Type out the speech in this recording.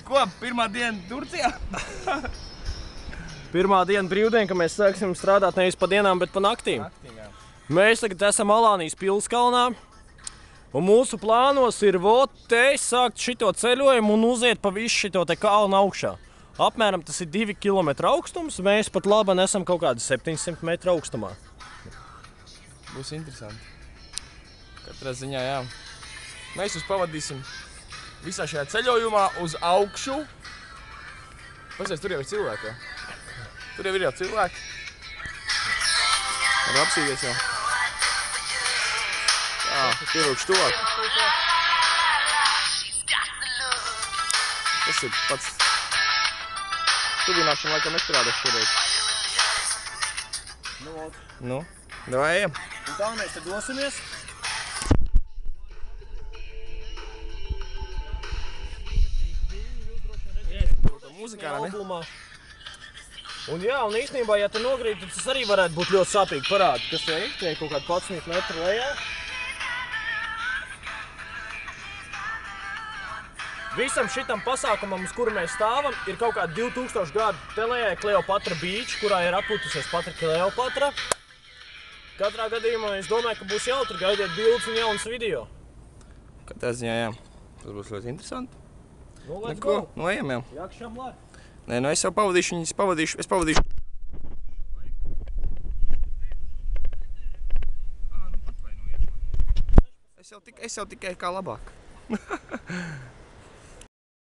Ko? Pirmā diena Turcijā? Pirmā diena brīvdiena, ka mēs sāksim strādāt nevis pa dienām, bet pa naktīm. Mēs tagad esam Alānijas pilskalnā. Un mūsu plānos ir sākt šito ceļojumu un uziet pa visu šito te kalnu augšā. Apmēram tas ir 2 km augstums, mēs pat labi esam kaut kādi 700 metru augstumā. Būs interesanti. Katrā ziņā, jā. Mēs jūs pavadīsim visā šajā ceļojumā uz augšu. Pasies, tur jau ir cilvēki, jā. Tur jau ir cilvēki. Var apsīties jau. Jā, pievilkšu tuvāk. Tas ir pats. Tuvināšana laikam nestrādās šoreiz. Nu, davai ejam. Un tā mēs te dosimies. Mūzikā, ne? Un jā, un īstenībā, ja te nogrīt, tad tas arī varētu būt ļoti sāpīgi parādi. Kas te ir? Te ir kaut kādi 11 metru lejā. Visam šitam pasākumam, uz kuru mēs stāvam, ir kaut kādi 2000 gadu. Te lejā ir Kleopatra Beach, kurā ir atpūtusies pati Kleopatra. Katrā gadījumā es domāju, ka būs jautri, gaidiet bildes un jaunas video. Katrā ziņā, jā. Tas būs ļoti interesanti. Nu, let's go. Nu, ejam jau. Jākšam lāk. Nē, nu es jau pavadīšu, es pavadīšu. Es jau tikai kā labāk.